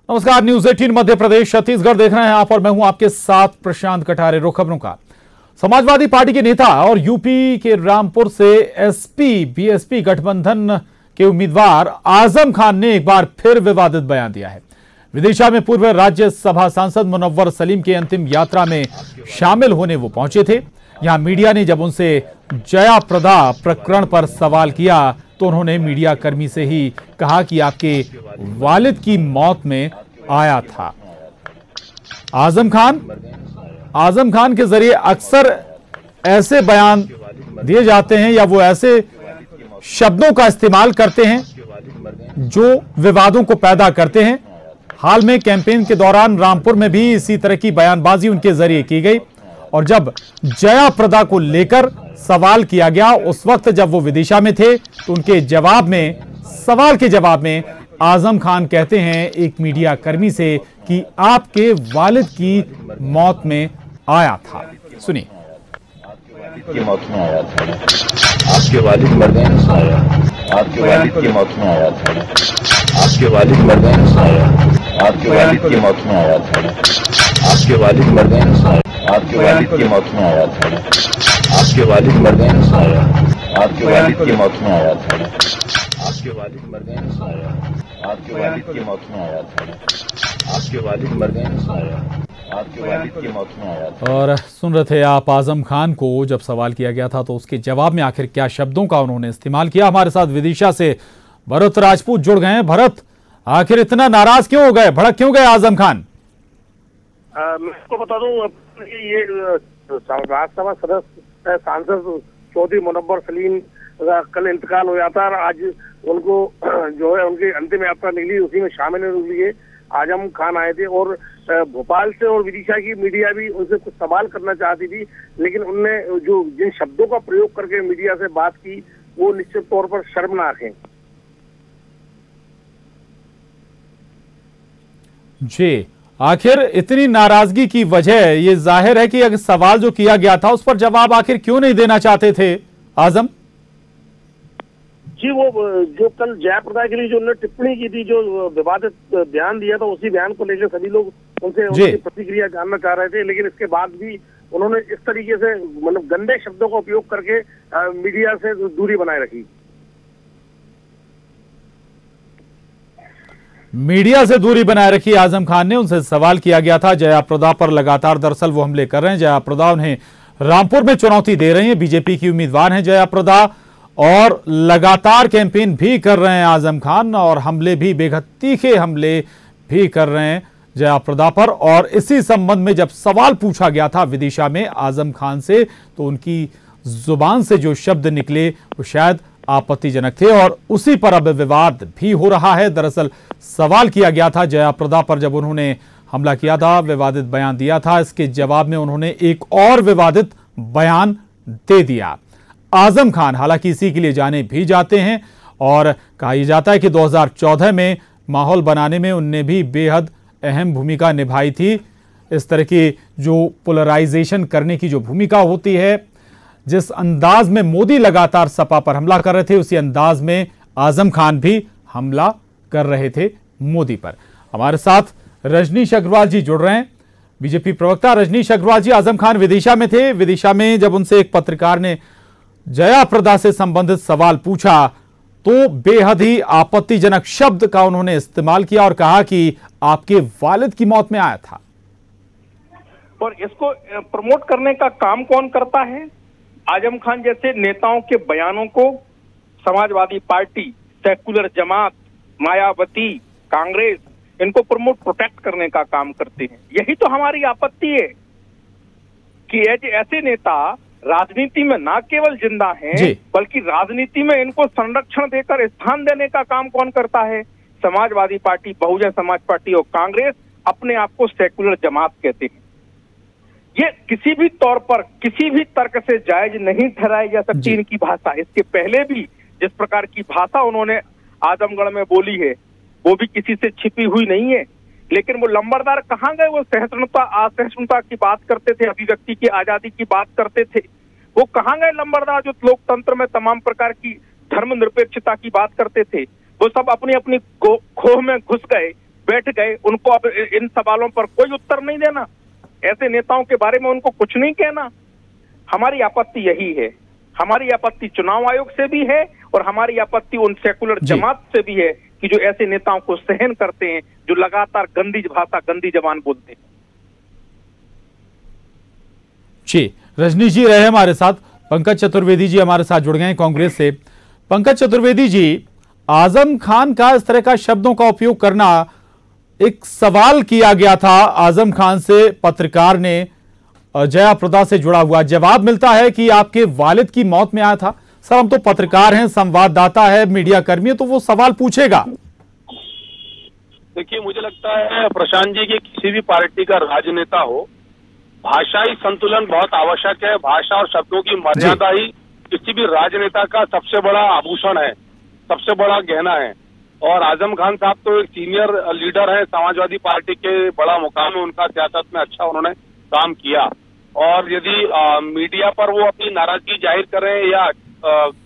नमस्कार, न्यूज 18 मध्य प्रदेश छत्तीसगढ़ देख रहे हैं आप और मैं हूं आपके साथ प्रशांत कटारे। रुख खबरों का। समाजवादी पार्टी के नेता और यूपी के रामपुर से एसपी बीएसपी गठबंधन के उम्मीदवार आजम खान ने एक बार फिर विवादित बयान दिया है। विदिशा में पूर्व राज्यसभा सांसद मुनव्वर सलीम की अंतिम यात्रा में शामिल होने वो पहुंचे थे। यहां मीडिया ने जब उनसे जया प्रदा प्रकरण पर सवाल किया तो उन्होंने मीडिया कर्मी से ही कहा कि आपके वालिद की मौत में आया था। आजम खान के जरिए अक्सर ऐसे बयान दिए जाते हैं या वो ऐसे शब्दों का इस्तेमाल करते हैं जो विवादों को पैदा करते हैं। हाल में कैंपेन के दौरान रामपुर में भी इसी तरह की बयानबाजी उनके जरिए की गई और जब जया प्रदा को लेकर सवाल किया गया उस वक्त जब वो विदिशा में थे तो उनके सवाल के जवाब में आजम खान कहते हैं एक मीडिया कर्मी से कि आपके वालिद की मौत में आया था। सुनिए। की मौत में आया था, आपके वालिद मर गए ना साया, आपके वालिद की मौत में आया था, आपके वालिद मर गए ना साया, आपके वालिद की मौत में आया था, आपके वालिद मर गए ना साया, आपके वालिद की मौत में आया था, आपके वालिद मर गए ना साया, आपके वालिद की मौत में आया था, आपके वालिद मर गए ना साया, आपके वालिद की मौत में आया था, आपके वालिद मर गए ना साया, आपके वालिद की मौत में आया था। और सुन रहे थे आप आजम खान को जब सवाल किया गया था तो उसके जवाब में आखिर क्या शब्दों का उन्होंने इस्तेमाल किया। हमारे साथ विदिशा से भरत राजपूत जुड़ गए हैं। भरत, आखिर इतना नाराज क्यों हो गए, भड़क क्यों गए आजम खान? मैं आपको बता दूं, ये राज्यसभा सदस्य सांसद चौधरी मुनव्वर सलीम का कल इंतकाल हो जाता है और आज उनको जो है उनकी अंतिम यात्रा निकली, उसी में शामिल होने के लिए आजम खान आए थे और भोपाल से और विदिशा की मीडिया भी उनसे कुछ सवाल करना चाहती थी, लेकिन उनने जो जिन शब्दों का प्रयोग करके मीडिया से बात की वो निश्चित तौर पर शर्मनाक है। जी, आखिर इतनी नाराजगी की वजह ये जाहिर है कि अगर सवाल जो किया गया था उस पर जवाब आखिर क्यों नहीं देना चाहते थे आजम? जी, वो जो कल जया प्रदा के लिए जो उन्होंने टिप्पणी की थी, जो विवादित बयान दिया था, उसी बयान को लेकर सभी लोग उनसे उनकी प्रतिक्रिया जानना चाह रहे थे, लेकिन इसके बाद भी उन्होंने इस तरीके से मतलब गंदे शब्दों का उपयोग करके मीडिया से दूरी बनाए रखी। मीडिया से दूरी बनाए रखी आजम खान ने। उनसे सवाल किया गया था जया प्रदा पर, लगातार दरअसल वो हमले कर रहे हैं। जया प्रदा उन्हें रामपुर में चुनौती दे रही हैं। बीजेपी की उम्मीदवार हैं जया प्रदा और लगातार कैंपेन भी कर रहे हैं आजम खान और हमले भी, बेहद तीखे हमले भी कर रहे हैं जया प्रदा पर। और इसी संबंध में जब सवाल पूछा गया था विदिशा में आजम खान से तो उनकी जुबान से जो शब्द निकले वो शायद आपत्तिजनक थे और उसी पर अब विवाद भी हो रहा है। दरअसल सवाल किया गया था जया प्रदा पर, जब उन्होंने हमला किया था, विवादित बयान दिया था, इसके जवाब में उन्होंने एक और विवादित बयान दे दिया। आजम खान हालांकि इसी के लिए जाने भी जाते हैं और कहा जाता है कि 2014 में माहौल बनाने में उनने भी बेहद अहम भूमिका निभाई थी। इस तरह की जो पोलराइजेशन करने की जो भूमिका होती है, जिस अंदाज में मोदी लगातार सपा पर हमला कर रहे थे उसी अंदाज में आजम खान भी हमला कर रहे थे मोदी पर। हमारे साथ रजनीश अग्रवाल जी जुड़ रहे हैं, बीजेपी प्रवक्ता। रजनीश अग्रवाल जी, आजम खान विदिशा में थे। विदिशा में जब उनसे एक पत्रकार ने जया प्रदा से संबंधित सवाल पूछा तो बेहद ही आपत्तिजनक शब्द का उन्होंने इस्तेमाल किया और कहा कि आपके वालिद की मौत में आया था। और इसको प्रमोट करने का काम कौन करता है? आजम खान जैसे नेताओं के बयानों को समाजवादी पार्टी, सेकुलर जमात, मायावती, कांग्रेस इनको प्रमोट प्रोटेक्ट करने का काम करते हैं। यही तो हमारी आपत्ति है कि ऐसे नेता राजनीति में ना केवल जिंदा हैं बल्कि राजनीति में इनको संरक्षण देकर स्थान देने का काम कौन करता है? समाजवादी पार्टी, बहुजन समाज पार्टी और कांग्रेस अपने आप को सेकुलर जमात कहते हैं। ये किसी भी तौर पर किसी भी तर्क से जायज नहीं ठहराई जा सकती इनकी भाषा। इसके पहले भी जिस प्रकार की भाषा उन्होंने आजमगढ़ में बोली है वो भी किसी से छिपी हुई नहीं है। लेकिन वो लंबरदार कहाँ गए? वो सहिष्णुता असहिष्णुता की बात करते थे, अभिव्यक्ति की आजादी की बात करते थे। वो कहाँ गए लंबरदार जो लोकतंत्र में तमाम प्रकार की धर्मनिरपेक्षता की बात करते थे? वो सब अपनी अपनी खोह में घुस गए। बैठ गए, उनको अब इन सवालों पर कोई उत्तर नहीं देना, ऐसे नेताओं के बारे में उनको कुछ नहीं कहना। हमारी आपत्ति यही है, हमारी आपत्ति चुनाव आयोग से भी है और हमारी आपत्ति उन सेकुलर जमात से भी है कि जो ऐसे नेताओं को सहन करते हैं, जो लगातार गंदी भाषा, गंदी जबान बोलते हैं। जी, रजनीश जी रहे हमारे साथ। पंकज चतुर्वेदी जी हमारे साथ जुड़ गए हैं कांग्रेस से। पंकज चतुर्वेदी जी, आजम खान का इस तरह का शब्दों का उपयोग करना, एक सवाल किया गया था आजम खान से, पत्रकार ने जया प्रदा से जुड़ा हुआ जवाब मिलता है कि आपके वालिद की मौत में आया था। सर, हम तो पत्रकार हैं, संवाददाता है, मीडिया कर्मी है, तो वो सवाल पूछेगा। देखिए, मुझे लगता है प्रशांत जी की किसी भी पार्टी का राजनेता हो, भाषाई संतुलन बहुत आवश्यक है। भाषा और शब्दों की मर्यादा ही किसी भी राजनेता का सबसे बड़ा आभूषण है, सबसे बड़ा गहना है। और आजम खान साहब तो एक सीनियर लीडर है, समाजवादी पार्टी के बड़ा मुकाम है उनका, सियासत में अच्छा उन्होंने काम किया। और यदि मीडिया पर वो अपनी नाराजगी जाहिर करें या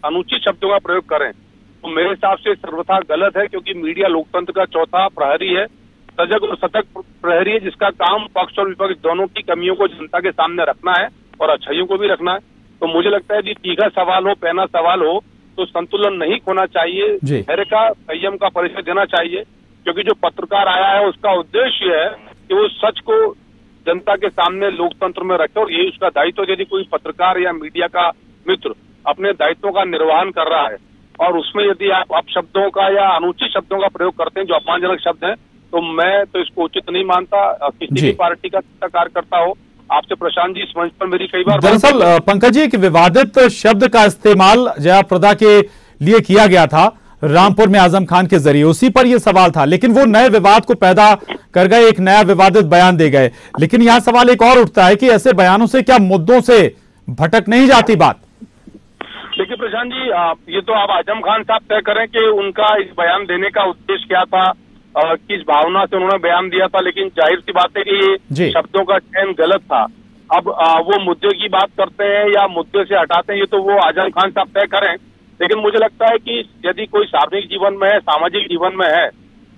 अनुचित शब्दों का प्रयोग करें तो मेरे हिसाब से सर्वथा गलत है, क्योंकि मीडिया लोकतंत्र का चौथा प्रहरी है, सजग और सतर्क प्रहरी है, जिसका काम पक्ष और विपक्ष दोनों की कमियों को जनता के सामने रखना है और अच्छाइयों को भी रखना है। तो मुझे लगता है कि तीखा सवाल हो, पहना सवाल हो, तो संतुलन नहीं खोना चाहिए, धैर्य का, संयम का परिचय देना चाहिए। क्योंकि जो पत्रकार आया है उसका उद्देश्य है कि वो सच को जनता के सामने लोकतंत्र में रखे, और यही उसका दायित्व। यदि कोई पत्रकार या मीडिया का मित्र अपने दायित्वों का निर्वहन कर रहा है और उसमें यदि आप अपशब्दों का या अनुचित शब्दों का प्रयोग करते हैं जो अपमानजनक शब्द हैं, तो मैं तो इसको उचित नहीं मानता। किसी भी पार्टी का कार्यकर्ता हो, आपसे प्रशांत जी इस मंच पर मेरी कई बार दरअसल पंकज जी, एक विवादित शब्द का इस्तेमाल जया प्रदा के लिए किया गया था रामपुर में आजम खान के जरिए, उसी पर यह सवाल था, लेकिन वो नए विवाद को पैदा कर गए, एक नया विवादित बयान दे गए। लेकिन यहां सवाल एक और उठता है कि ऐसे बयानों से क्या मुद्दों से भटक नहीं जाती बात? देखिए प्रशांत जी, ये तो आप आजम खान साहब तय करें कि उनका इस बयान देने का उद्देश्य क्या था, किस भावना से उन्होंने बयान दिया था। लेकिन जाहिर सी बात है कि ये शब्दों का चयन गलत था। अब वो मुद्दे की बात करते हैं या मुद्दे से हटाते हैं, ये तो वो आजम खान साहब तय करें। लेकिन मुझे लगता है कि यदि कोई सार्वजनिक जीवन में है, सामाजिक जीवन में है,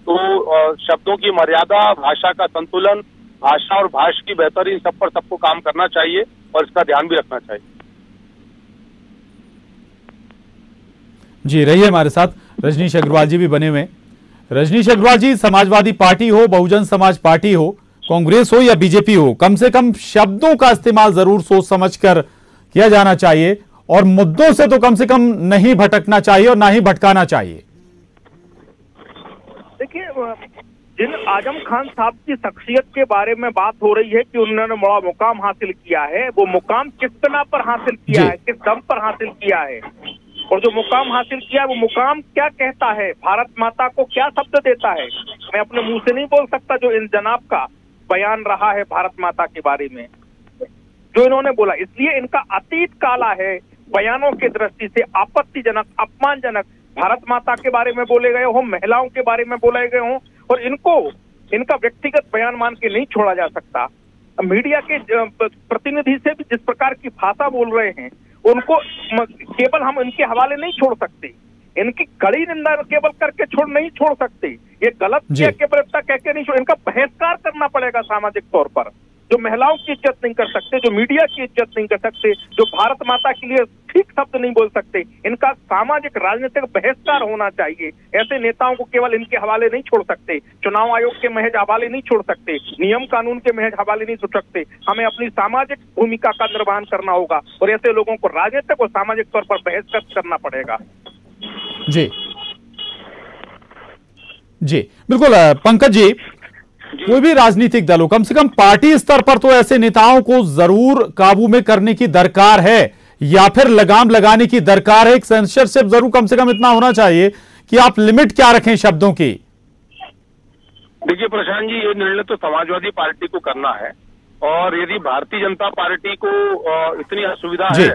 तो शब्दों की मर्यादा, भाषा का संतुलन, भाषा और भाषा की बेहतरी, सब पर सबको काम करना चाहिए और इसका ध्यान भी रखना चाहिए। जी, रहिए हमारे साथ। रजनीश अग्रवाल जी भी बने हुए। रजनीश अग्रवाल जी, समाजवादी पार्टी हो, बहुजन समाज पार्टी हो, कांग्रेस हो या बीजेपी हो, कम से कम शब्दों का इस्तेमाल जरूर सोच समझकर किया जाना चाहिए और मुद्दों से तो कम से कम नहीं भटकना चाहिए और ना ही भटकाना चाहिए। देखिए, जिन आजम खान साहब की शख्सियत के बारे में बात हो रही है कि उन्होंने बड़ा मुकाम हासिल किया है, वो मुकाम किस बिना पर हासिल किया है, किस दम पर हासिल किया है, और जो मुकाम हासिल किया वो मुकाम क्या कहता है, भारत माता को क्या शब्द देता है। मैं अपने मुंह से नहीं बोल सकता जो इन जनाब का बयान रहा है भारत माता के बारे में, जो इन्होंने बोला, इसलिए इनका अतीत काला है, बयानों की दृष्टि से आपत्तिजनक, अपमानजनक, भारत माता के बारे में बोले गए हों, महिलाओं के बारे में बोले गए हों, और इनको इनका व्यक्तिगत बयान मान के नहीं छोड़ा जा सकता। मीडिया के प्रतिनिधि से भी जिस प्रकार की भाषा बोल रहे हैं, उनको केवल हम इनके हवाले नहीं छोड़ सकते, इनकी कड़ी निंदा केवल करके नहीं छोड़ सकते, ये गलत किया केवल कह के नहीं छोड़, इनका बहिष्कार करना पड़ेगा सामाजिक तौर पर। जो महिलाओं की इज्जत नहीं कर सकते, जो मीडिया की इज्जत नहीं कर सकते, जो भारत माता के लिए ठीक शब्द नहीं बोल सकते, इनका सामाजिक राजनीतिक बहिष्कार होना चाहिए। ऐसे नेताओं को केवल इनके हवाले नहीं छोड़ सकते, चुनाव आयोग के महज हवाले नहीं छोड़ सकते, नियम कानून के महज हवाले नहीं छोड़ सकते। हमें अपनी सामाजिक भूमिका का निर्वहन करना होगा और ऐसे लोगों को राजनीतिक और सामाजिक तौर पर बहिष्कृत करना पड़ेगा। जी जी, बिल्कुल पंकज जी, कोई भी राजनीतिक दल हो, कम से कम पार्टी स्तर पर तो ऐसे नेताओं को जरूर काबू में करने की दरकार है या फिर लगाम लगाने की दरकार है। एक सेंसरशिप जरूर कम से कम इतना होना चाहिए कि आप लिमिट क्या रखें शब्दों की। देखिए प्रशांत जी, ये निर्णय तो समाजवादी पार्टी को करना है, और यदि भारतीय जनता पार्टी को इतनी असुविधा है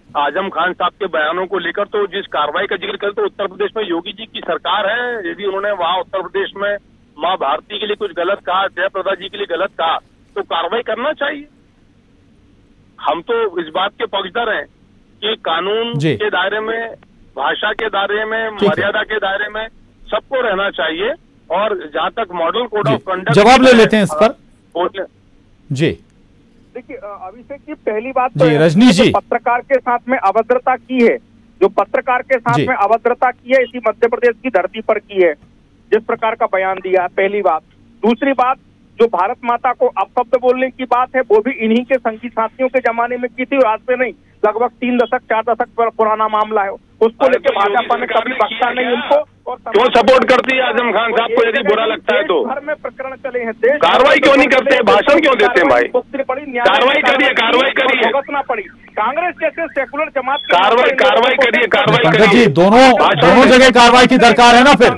आजम खान साहब के बयानों को लेकर, तो जिस कार्रवाई का जिक्र करें तो उत्तर प्रदेश में योगी जी की सरकार है, यदि उन्होंने वहां उत्तर प्रदेश में माँ भारती के लिए कुछ गलत कहा, जयप्रदा जी के लिए गलत कहा, तो कार्रवाई करना चाहिए। हम तो इस बात के पक्षधर हैं कि कानून के दायरे में, भाषा के दायरे में, मर्यादा के दायरे में सबको रहना चाहिए, और जहां तक मॉडल कोड ऑफ कंडक्ट, जवाब ले लेते हैं इस पर जी। देखिए अभिषेक जी, पहली बात तो जी रजनीश जी, पत्रकार के साथ में अभद्रता की है, जो पत्रकार के साथ में अभद्रता की है, इसी मध्य प्रदेश की धरती पर की है, जिस प्रकार का बयान दिया है, पहली बात। दूसरी बात, जो भारत माता को अपशब्द बोलने की बात है, वो भी इन्हीं के संगी साथियों के जमाने में की थी, आज से नहीं, लगभग 3 दशक 4 दशक पुराना मामला है। उसको लेकर भाजपा ने कभी बख्शा नहीं उनको। और क्यों सपोर्ट करती है आजम खान साहब को? यदि बुरा लगता है तो घर में प्रकरण चले हैं, देश कार्रवाई क्यों नहीं करते हैं? भाषण क्यों देते हैं भाई? कार्रवाई करिए, कार्रवाई करिए, भुगतना पड़ी। कांग्रेस जैसे सेकुलर जमात कार्रवाई करिए, कार्रवाई पंकज करिए। जी, दोनों जगह कार्रवाई की दरकार है ना, फिर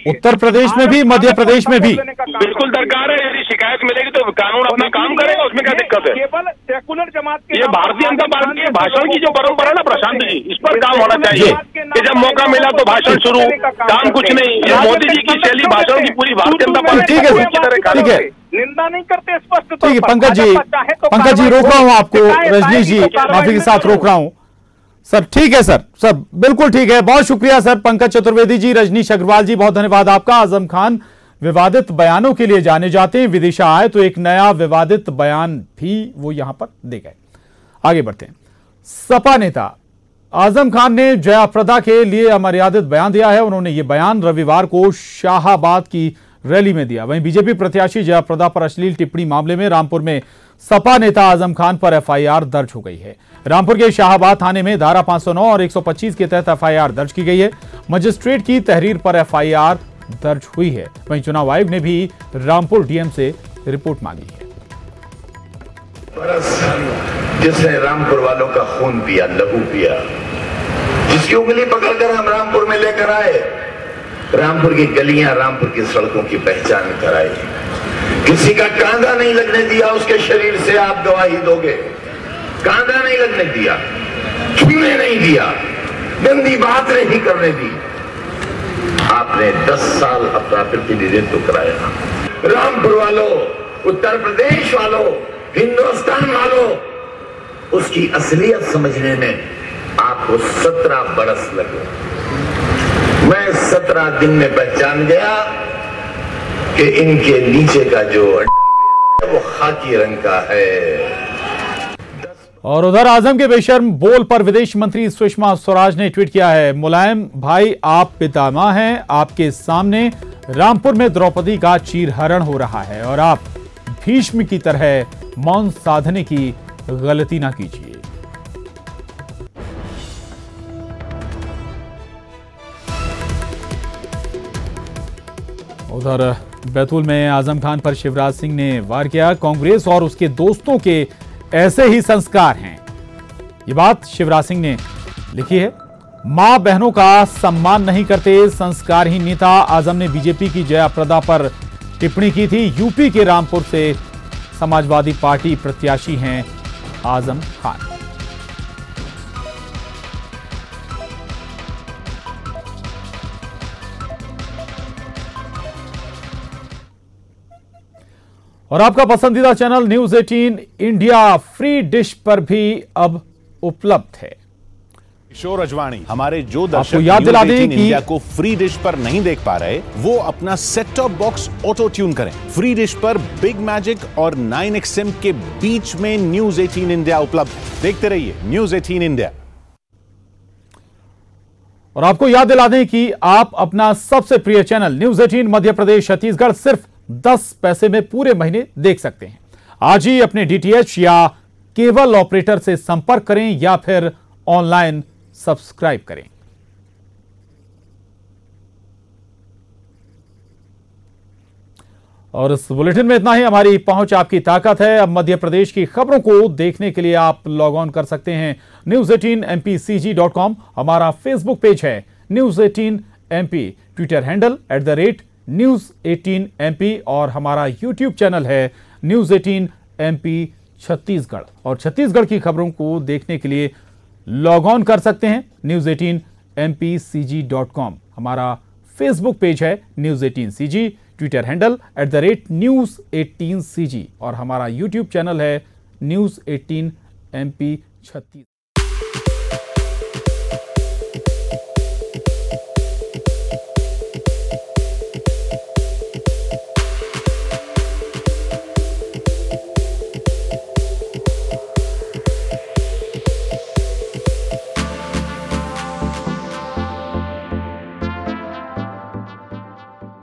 उत्तर प्रदेश में भी, मध्य प्रदेश में भी बिल्कुल दरकार है। यदि शिकायत मिलेगी तो कानून अपना काम करेगा, उसमें क्या दिक्कत है? केवल सेकुलर जमात के, ये भारतीय जनता पार्टी के भाषण की जो परंपरा है ना प्रशांत जी, इस पर काम होना चाहिए कि जब मौका मिला तो भाषण शुरू, काम कुछ नहीं। ये मोदी जी की शैली भाषण की पूरी भारतीय जनता पार्टी ठीक है, निंदा नहीं करते स्पष्ट। ठीक है पंकज जी, रोक रहा हूं आपको, रजनीश जी माफी के साथ रोक रहा हूं सर। ठीक है सर, बिल्कुल ठीक है, बहुत शुक्रिया सर। पंकज चतुर्वेदी जी, रजनीश अग्रवाल जी, बहुत धन्यवाद आपका। आजम खान विवादित बयानों के लिए जाने जाते हैं, विदिशा आए तो एक नया विवादित बयान भी वो यहां पर दे गए। आगे बढ़ते हैं। सपा नेता आजम खान ने जया प्रदा के लिए अमर्यादित बयान दिया है। उन्होंने ये बयान रविवार को शाहाबाद की रैली में दिया। वहीं बीजेपी प्रत्याशी जया प्रदा पर अश्लील टिप्पणी मामले में रामपुर में सपा नेता आजम खान पर एफआईआर दर्ज हो गई है। रामपुर के शाहाबाद थाने में धारा 509 और 125 के तहत एफआईआर दर्ज की गई है। मजिस्ट्रेट की तहरीर पर एफआईआर दर्ज हुई है। वहीं चुनाव आयोग ने भी रामपुर डीएम से रिपोर्ट मांगी है। जिसने रामपुर वालों का खून पिया, लहू पिया, जिसकी उंगली पकड़कर हम रामपुर में लेकर आए, रामपुर की गलियां, रामपुर की सड़कों की पहचान कराई, किसी का कांधा नहीं लगने दिया उसके शरीर से, आप गवाही दोगे। कांधा नहीं लगने दिया, छूने नहीं दिया, गंदी बात नहीं करने दी। आपने 10 साल अपना प्रतिनिधित्व कराया। रामपुर वालों, उत्तर प्रदेश वालों, हिंदुस्तान वालों, उसकी असलियत समझने में आपको 17 बरस लगे। मैं 17 दिन में पहचान गया कि इनके नीचे का जो है वो खाकी रंग का है। और उधर आजम के बेशर्म बोल पर विदेश मंत्री सुषमा स्वराज ने ट्वीट किया है, मुलायम भाई आप पितामह हैं, आपके सामने रामपुर में द्रौपदी का चीरहरण हो रहा है और आप भीष्म की तरह मौन साधने की गलती ना कीजिए। उधर बैतूल में आजम खान पर शिवराज सिंह ने वार किया। कांग्रेस और उसके दोस्तों के ऐसे ही संस्कार हैं, ये बात शिवराज सिंह ने लिखी है। मां बहनों का सम्मान नहीं करते संस्कारहीन नेता। आजम ने बीजेपी की जया प्रदा पर टिप्पणी की थी। यूपी के रामपुर से समाजवादी पार्टी प्रत्याशी हैं आजम खान। और आपका पसंदीदा channel news 18 India free dish पर भी अब उपलब्ध है। किशोर अजवाणी, हमारे जो दर्शक याद दिला दें कि इंडिया को फ्री डिश पर नहीं देख पा रहे, वो अपना set top box auto tune करें। फ्री डिश पर बिग मैजिक और 9XM के बीच में न्यूज 18 इंडिया उपलब्ध है। देखते रहिए न्यूज 18 इंडिया। और आपको याद दिला दें कि आप अपना सबसे प्रिय चैनल न्यूज 18 मध्य प्रदेश छत्तीसगढ़ सिर्फ 10 पैसे में पूरे महीने देख सकते हैं। आज ही अपने डीटीएच या केबल ऑपरेटर से संपर्क करें या फिर ऑनलाइन सब्सक्राइब करें। और इस बुलेटिन में इतना ही। हमारी पहुंच आपकी ताकत है। अब मध्य प्रदेश की खबरों को देखने के लिए आप लॉग ऑन कर सकते हैं news18mpcg.com। हमारा फेसबुक पेज है news18mp, ट्विटर हैंडल @news18mp और हमारा यूट्यूब चैनल है news18mp छत्तीसगढ़। और छत्तीसगढ़ की खबरों को देखने के लिए लॉग ऑन कर सकते हैं news18mpcg.com। हमारा फेसबुक पेज है news18cg, ट्विटर हैंडल @news18cg और हमारा यूट्यूब चैनल है news18mp छत्तीसगढ़।